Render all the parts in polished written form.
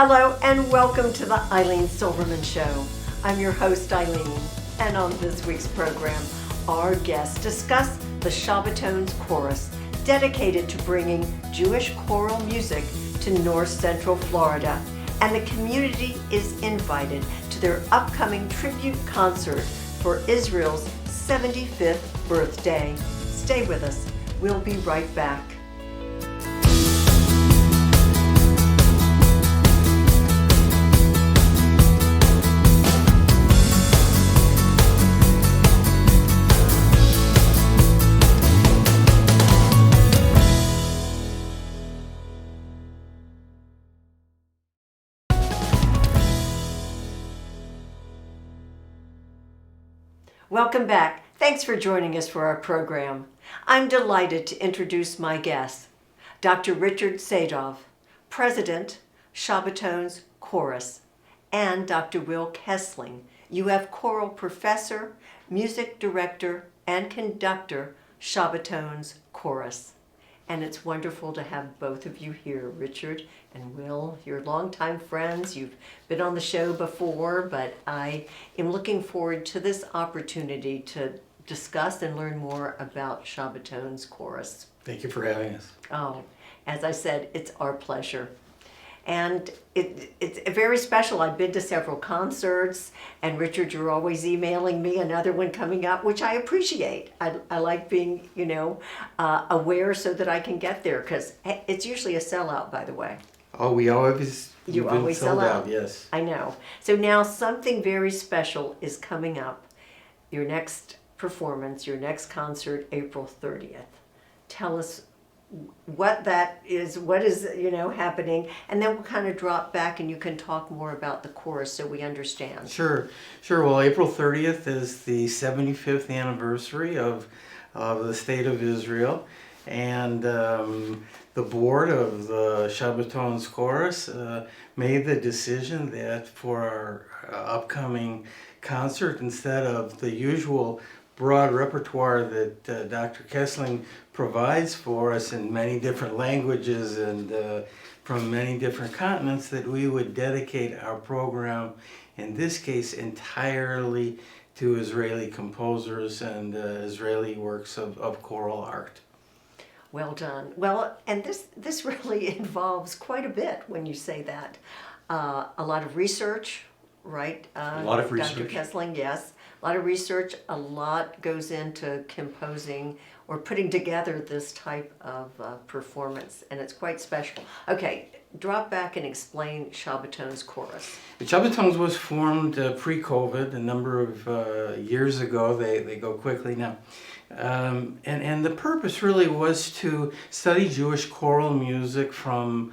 Hello and welcome to the Ilene Silverman Show. I'm your host Ilene, and on this week's program, our guests discuss the ShabbaTones chorus dedicated to bringing Jewish choral music to North Central Florida, and the community is invited to their upcoming tribute concert for Israel's 75th birthday. Stay with us. We'll be right back. Welcome back. Thanks for joining us for our program. I'm delighted to introduce my guest, Dr. Richard Sadov, President, ShabbaTones Chorus, and Dr. Will Kessling, UF Choral Professor, Music Director, and Conductor, ShabbaTones Chorus. And it's wonderful to have both of you here, Richard and Will. You're longtime friends. You've been on the show before, but I am looking forward to this opportunity to discuss and learn more about ShabbaTones Chorus. Thank you for having us. Oh, as I said, it's our pleasure. And it's very special. I've been to several concerts, and Richard, you're always emailing me another one coming up, which I appreciate. I like being, aware so that I can get there, because it's usually a sellout, by the way. Oh, you've always been sold sell out. Yes. I know. So now something very special is coming up. Your next performance, your next concert, April 30th. Tell us what that is, what is, happening, and then we'll kind of drop back and you can talk more about the chorus so we understand. Sure. Well, April 30th is the 75th anniversary of the State of Israel, and the board of the ShabbaTones Chorus made the decision that for our upcoming concert, instead of the usual broad repertoire that Dr. Kessling provides for us in many different languages and from many different continents, that we would dedicate our program, in this case, entirely to Israeli composers and Israeli works of choral art. Well done. Well, and this really involves quite a bit when you say that. A lot of research, right? A lot of research. Dr. Kessling, yes. A lot of research, a lot goes into composing or putting together this type of performance, and it's quite special. Okay, drop back and explain ShabbaTones Chorus. The ShabbaTones was formed pre-COVID, a number of years ago. They go quickly now. And the purpose really was to study Jewish choral music from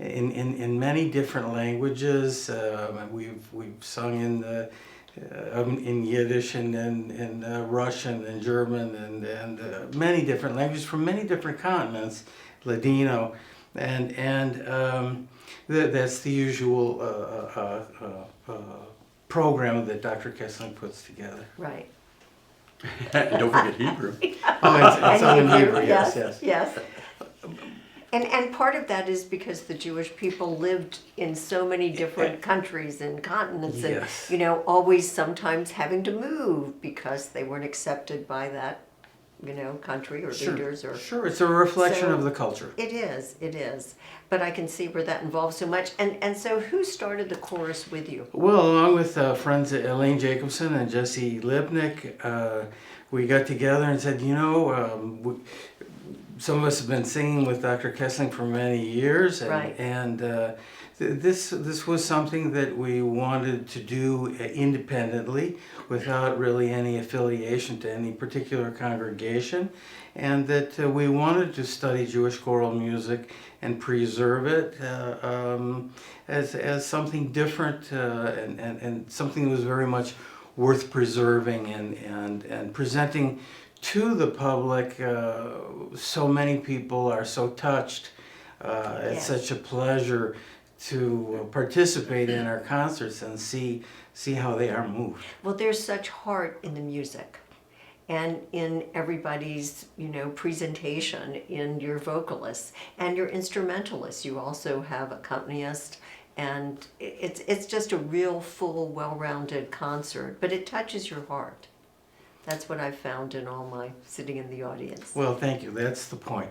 in many different languages. We've sung in Yiddish and in Russian and German and many different languages from many different continents, Ladino, and that's the usual program that Dr. Kessling puts together. Right. And don't forget Hebrew. Oh, it's all in Hebrew, yes. And part of that is because the Jewish people lived in so many different countries and continents, Yes. and always sometimes having to move because they weren't accepted by that country or leaders or. Sure, it's a reflection So, of the culture. It is. But I can see where that involves so much. And so who started the chorus with you? Well, along with friends Elaine Jacobson and Jesse Lipnick, we got together and said, some of us have been singing with Dr. Kessling for many years, and, Right. and this was something that we wanted to do independently, without really any affiliation to any particular congregation, and that we wanted to study Jewish choral music and preserve it as something different and something that was very much worth preserving and presenting to the public. So many people are so touched. It's such a pleasure to participate in our concerts and see how they are moved. Well, there's such heart in the music. and in everybody's, presentation, in your vocalists and your instrumentalists. You also have accompanists and it's just a real full, well-rounded concert, but it touches your heart. That's what I've found in all my sitting in the audience. Well, thank you. That's the point.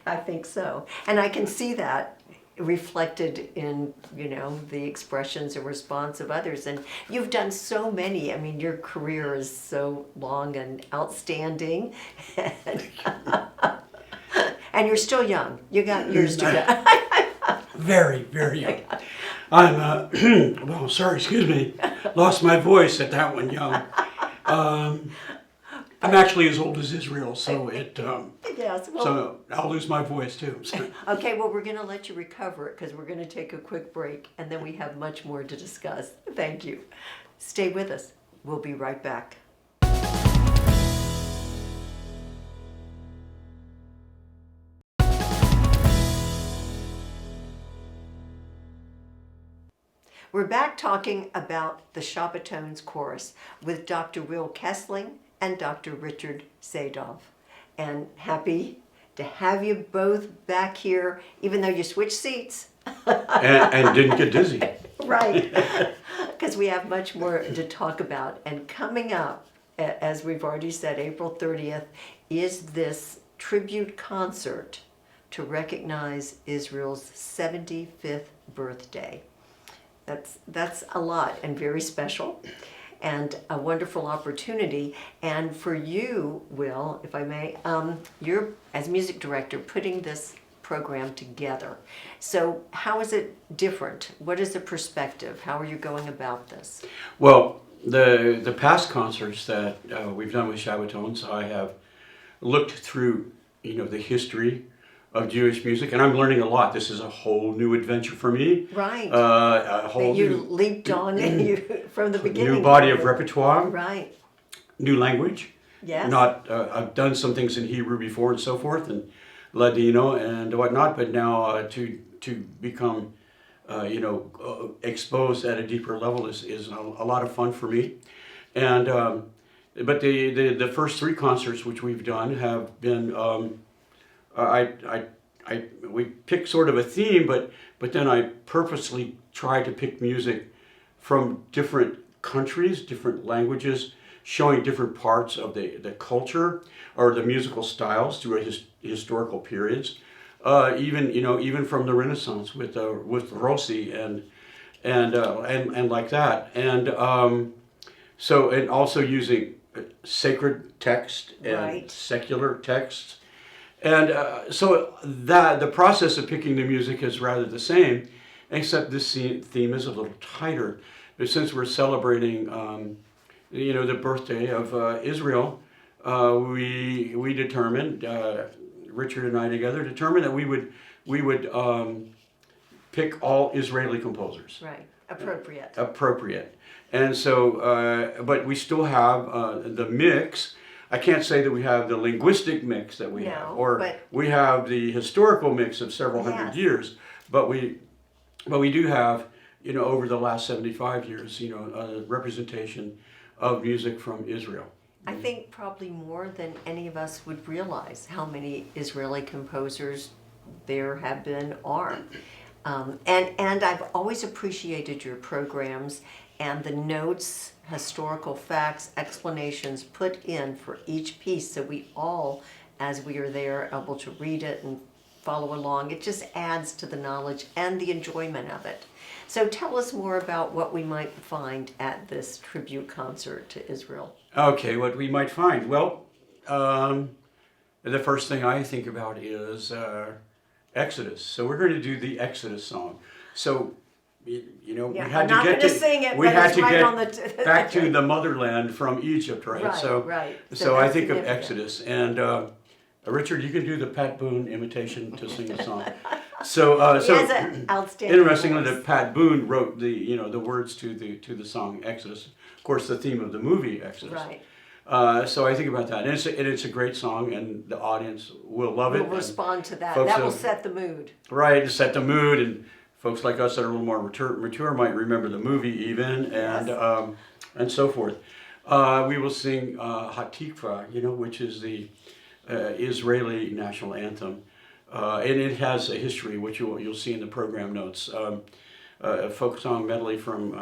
I think so. And I can see that reflected in, the expressions and response of others. And you've done so many. I mean, your career is so long and outstanding. And you're still young. You got years to go. Very, very young. I'm, well, sorry, excuse me, lost my voice at that one, young. I'm actually as old as Israel, so Yes. Well, so I'll lose my voice too. So. okay, well, we're going to let you recover it because we're going to take a quick break and then we have much more to discuss. Thank you. Stay with us. We'll be right back. We're back talking about the ShabbaTones chorus with Dr. Will Kessling and Dr. Richard Sadov. And happy to have you both back here, even though you switched seats. And didn't get dizzy. Right, because we have much more to talk about. And coming up, as we've already said, April 30th, is this tribute concert to recognize Israel's 75th birthday. That's a lot and very special and a wonderful opportunity. And for you, Will, if I may, you're, as music director, putting this program together. So how is it different? What is the perspective? How are you going about this? Well, the past concerts that we've done with ShabbaTones, I have looked through, the history of Jewish music, and I'm learning a lot. This is a whole new adventure for me. Right. A whole that you new, leaped on you from the beginning. new body of repertoire, Right. new language. Yes. Not, I've done some things in Hebrew before and so forth, and Ladino and whatnot, but now to become, exposed at a deeper level is a lot of fun for me. And but the first three concerts which we've done have been. We pick sort of a theme, but then I purposely try to pick music from different countries, different languages, showing different parts of the culture or the musical styles through historical periods. Even from the Renaissance with Rossi and like that, and so and also using sacred text and Right. secular texts. And so that the process of picking the music is rather the same, except this theme is a little tighter. But since we're celebrating, the birthday of Israel, we determined, Richard and I together determined that we would pick all Israeli composers. Right. Appropriate. Appropriate. And so, but we still have the mix. I can't say that we have the linguistic mix that we have, or we have the historical mix of several hundred years, but we do have, over the last 75 years, a representation of music from Israel. I think probably more than any of us would realize how many Israeli composers there have been are. And I've always appreciated your programs and the notes, historical facts, explanations put in for each piece, so we all, as we are there, are able to read it and follow along. It just adds to the knowledge and the enjoyment of it. So tell us more about what we might find at this tribute concert to Israel. Okay, what we might find. Well, the first thing I think about is Exodus. So we're going to do the Exodus song. So, we had to get to sing it, we but had it's to right get on the back to the motherland from Egypt, right? Right, so, right. So I that's think of significant. Exodus, and Richard, you can do the Pat Boone imitation to sing the song. So, He has an outstanding interestingly, voice. that Pat Boone wrote the words to the song Exodus. Of course, the theme of the movie Exodus. Right. So I think about that, and it's a great song, and the audience will love it. We'll respond to that. folks That will have- set the mood. Right, to set the mood, and folks like us that are a little more mature might remember the movie even, and so forth. We will sing Hatikva, which is the Israeli national anthem, and it has a history, which you'll see in the program notes. a folk song medley from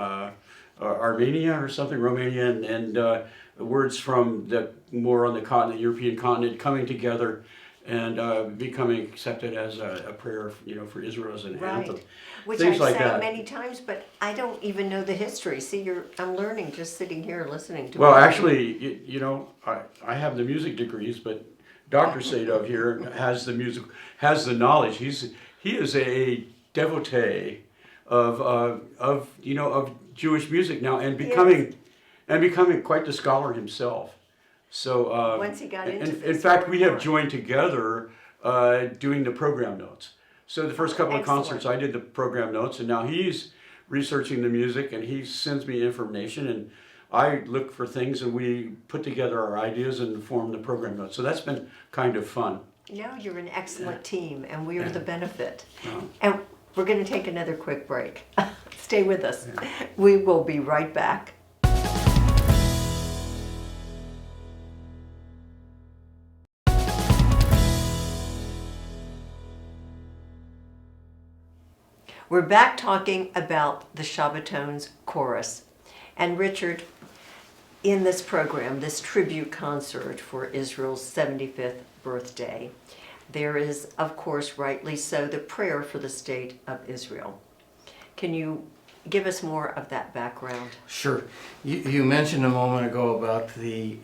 Armenia or something, Romania, and words from the more on the continent, European continent, coming together and becoming accepted as a prayer, for Israel as an anthem. Right. Which Things I've like sang that. many times, but I don't even know the history. See, I'm learning just sitting here listening to Well, it. actually, I have the music degrees, but Dr. Sadov here has the knowledge. He is a devotee of Jewish music now, and becoming quite the scholar himself. So Once he got into in this fact, we have hardcore. joined together doing the program notes. So the first couple of Excellent. concerts, I did the program notes, and now he's researching the music, and he sends me information, and I look for things, and we put together our ideas and form the program notes. So that's been kind of fun. No, you're an excellent team, and we are the benefit. Yeah. And we're going to take another quick break. Stay with us. We will be right back. We're back talking about the ShabbaTones chorus. And Richard, in this program, this tribute concert for Israel's 75th birthday, there is, of course, rightly so, the prayer for the state of Israel. Can you give us more of that background? Sure. You mentioned a moment ago about the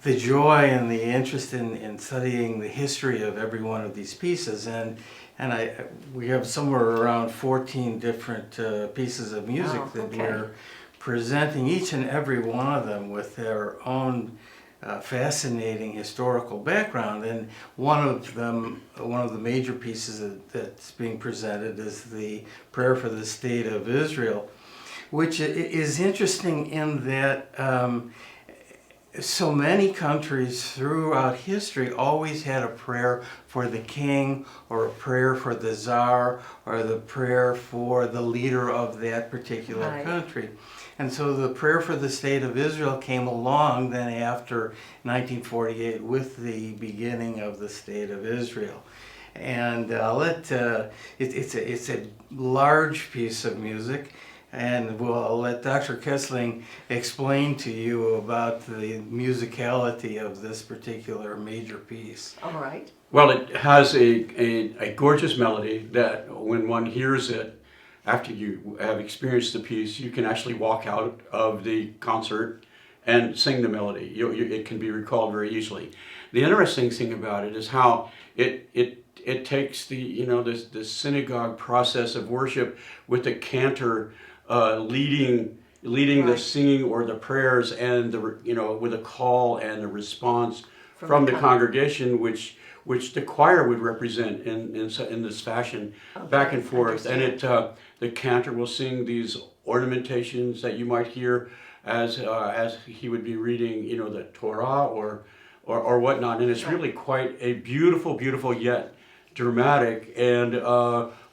joy and the interest in studying the history of every one of these pieces, and we have somewhere around 14 different pieces of music that we're presenting, each and every one of them with their own fascinating historical background. And one of the major pieces that's being presented is the prayer for the state of Israel, which is interesting in that so many countries throughout history always had a prayer for the king, or a prayer for the czar, or the prayer for the leader of that particular country. And so the prayer for the state of Israel came along then after 1948 with the beginning of the state of Israel. And it's a large piece of music. And I'll let Dr. Kessling explain to you about the musicality of this particular major piece. All right. Well, it has a gorgeous melody that when one hears it, after you have experienced the piece, you can actually walk out of the concert and sing the melody. It can be recalled very easily. The interesting thing about it is how it takes the synagogue process of worship with the cantor leading the singing or the prayers, and with a call and a response from the congregation, which the choir would represent in this fashion, back and forth. And the cantor will sing these ornamentations that you might hear as he would be reading, the Torah or whatnot. And it's really quite a beautiful yet dramatic, and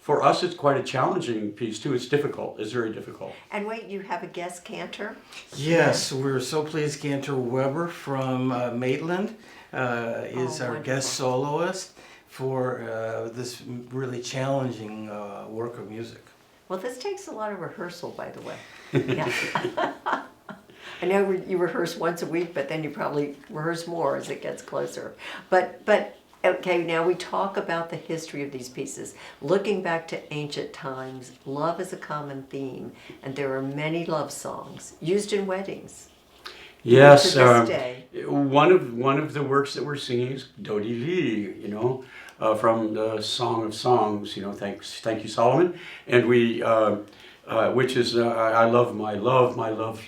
for us, it's quite a challenging piece too. It's difficult. It's very difficult. And wait, you have a guest cantor? Yes, we're so pleased. Cantor Weber from Maitland is our guest soloist for this really challenging work of music. Well, this takes a lot of rehearsal, by the way. Yeah. I know you rehearse once a week, but then you probably rehearse more as it gets closer. But okay, now we talk about the history of these pieces. Looking back to ancient times, love is a common theme, and there are many love songs used in weddings. Yes, to this day. one of the works that we're singing is Dodi Li, from the Song of Songs. Thank you, Solomon, and we, which is I love my love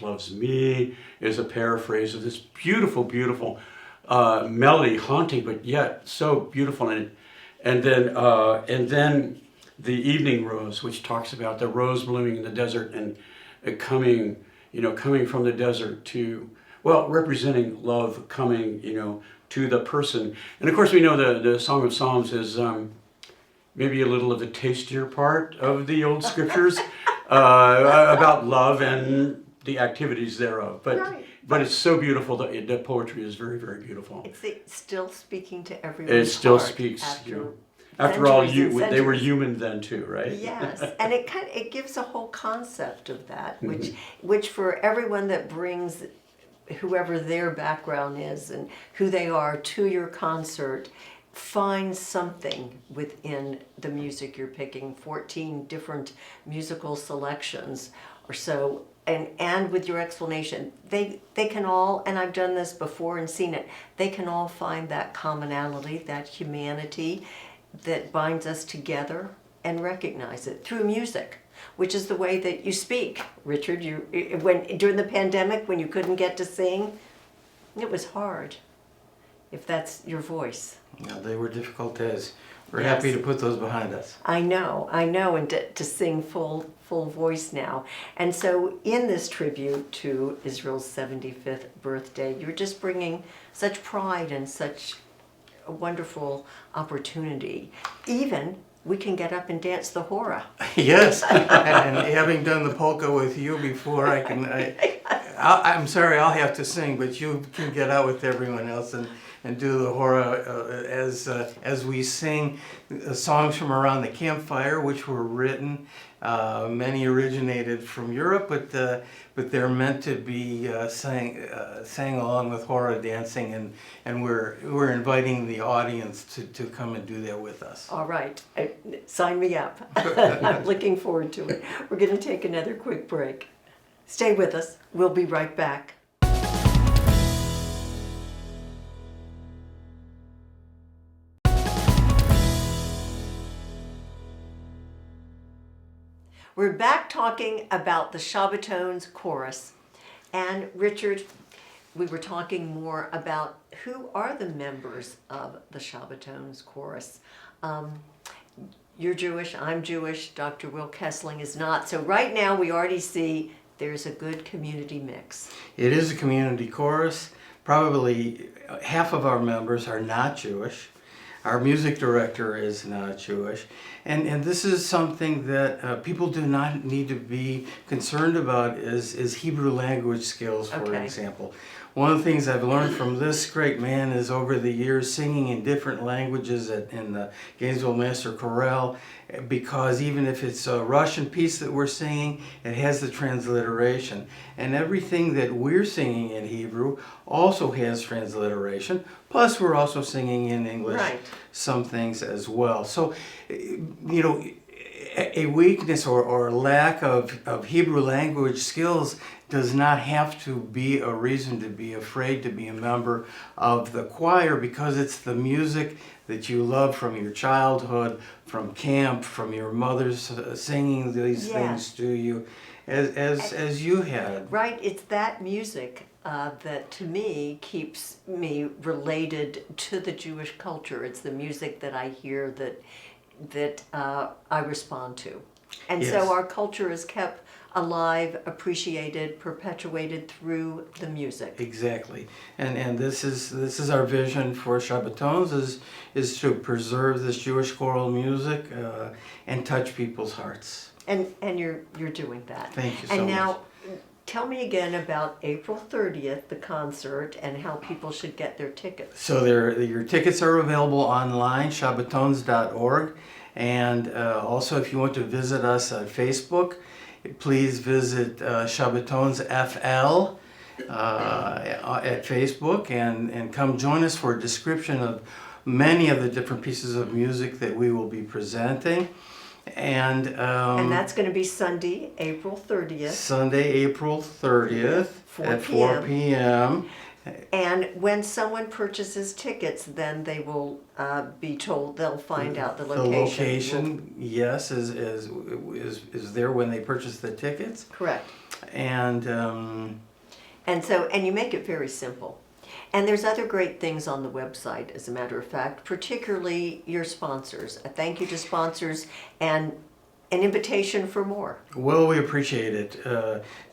loves me, is a paraphrase of this beautiful melody, haunting but yet so beautiful. And then the Evening Rose, which talks about the rose blooming in the desert and coming from the desert to, representing love coming, to the person. And of course we know the Song of Psalms is maybe a little of the tastier part of the old scriptures about love and the activities thereof. But it's so beautiful. The poetry is very, very beautiful. It's still speaking to everyone's It still heart speaks. after After all, Centuries and they were centuries. human then too, right? Yes, and it gives a whole concept of that, which for everyone that brings whoever their background is and who they are to your concert, find something within the music you're picking. 14 different musical selections or so, and with your explanation, they can all, and I've done this before and seen it, they can all find that commonality, that humanity that binds us together, and recognize it through music, which is the way that you speak. Richard, when during the pandemic, when you couldn't get to sing, it was hard, if that's your voice. Yeah, they were difficult days. We're Yes. happy to put those behind us. I know, and to sing full voice now. And so in this tribute to Israel's 75th birthday, you're just bringing such pride and such a wonderful opportunity. Even we can get up and dance the hora. Yes, and having done the polka with you before, I'm sorry, I'll have to sing, but you can get out with everyone else and do the hora as we sing songs from around the campfire, which were written. Many originated from Europe, but they're meant to be sang along with hora dancing, and we're inviting the audience to come and do that with us. All right, sign me up. I'm looking forward to it. We're going to take another quick break. Stay with us. We'll be right back. We're back talking about the ShabbaTones chorus. And Richard, we were talking more about who are the members of the ShabbaTones chorus. You're Jewish, I'm Jewish, Dr. Will Kessling is not. So right now we already see there's a good community mix. It is a community chorus. Probably half of our members are not Jewish. Our music director is not Jewish. And this is something that people do not need to be concerned about is Hebrew language skills, for Okay. example. One of the things I've learned from this great man is over the years singing in different languages in the Gainesville Master Chorale, because even if it's a Russian piece that we're singing, it has the transliteration. And everything that we're singing in Hebrew also has transliteration. Plus, we're also singing in English, Right. some things as well. So, a weakness or lack of Hebrew language skills does not have to be a reason to be afraid to be a member of the choir, because it's the music that you love from your childhood, from camp, from your mother's singing these Yes. things to you, as you had. Right, it's that music that to me keeps me related to the Jewish culture. It's the music that I hear that I respond to. And Yes. so our culture is kept alive, appreciated, perpetuated through the music. Exactly, and this is our vision for ShabbaTones is to preserve this Jewish choral music and touch people's hearts. And you're doing that. Thank you so And now, much. tell me again about April 30th, the concert, and how people should get their tickets. So your tickets are available online, ShabbaTones.org, and also if you want to visit us on Facebook, please visit ShabbaTones FL at Facebook and come join us for a description of many of the different pieces of music that we will be presenting. And that's going to be Sunday, April 30th. Sunday, April 30th 4 at 4 p.m. And when someone purchases tickets, then they will be told, they'll find out the location. The location, yes, is there when they purchase the tickets. Correct. And you make it very simple. And there's other great things on the website, as a matter of fact, particularly your sponsors. A thank you to sponsors and an invitation for more. well, we appreciate it.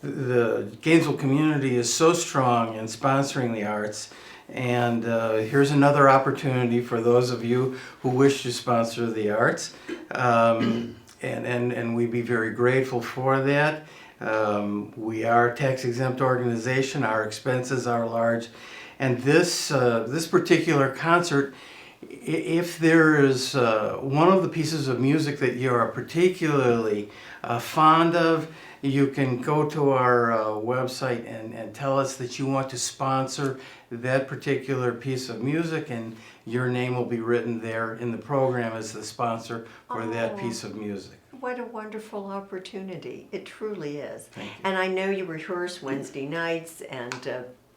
The Gainesville community is so strong in sponsoring the arts. And here's another opportunity for those of you who wish to sponsor the arts. And we'd be very grateful for that. We are a tax-exempt organization. Our expenses are large. And this particular concert If there is one of the pieces of music that you are particularly fond of, you can go to our website and tell us that you want to sponsor that particular piece of music, and your name will be written there in the program as the sponsor for that piece of music. What a wonderful opportunity. It truly is. Thank you. And I know you rehearse Wednesday nights and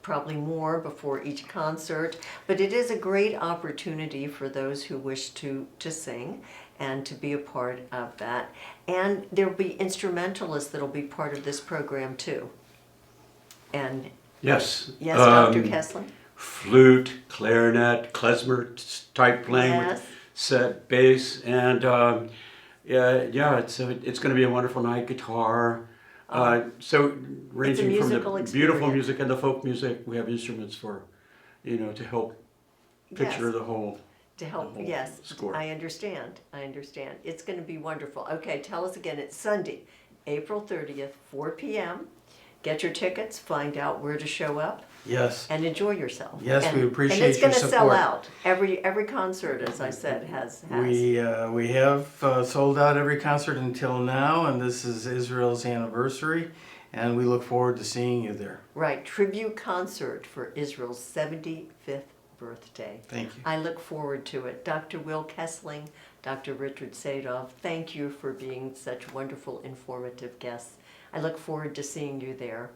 probably more before each concert, but it is a great opportunity for those who wish to sing and to be a part of that. And there'll be instrumentalists that'll be part of this program too. And Yes. yes, Dr. Kessler? Flute, clarinet, klezmer type playing Yes. with set bass, and yeah, it's going to be a wonderful night. Guitar, so ranging from the musical beautiful experience. music and the folk music, we have instruments for, to help picture Yes. the whole. To help, the whole yes, score. I understand. It's going to be wonderful. Okay, tell us again. It's Sunday, April 30th, 4 p.m. Get your tickets, find out where to show up, Yes. and enjoy yourself. Yes, and, we appreciate And it's your going to sell support. out. Every concert, as I said, has. We have sold out every concert until now, and this is Israel's anniversary, and we look forward to seeing you there. Right, tribute concert for Israel's 75th birthday. Thank you. I look forward to it. Dr. Will Kessling, Dr. Richard Sadov, thank you for being such wonderful, informative guests. I look forward to seeing you there.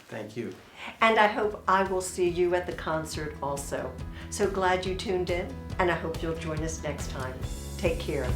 Thank you. And I hope I will see you at the concert also. So glad you tuned in, and I hope you'll join us next time. Take care.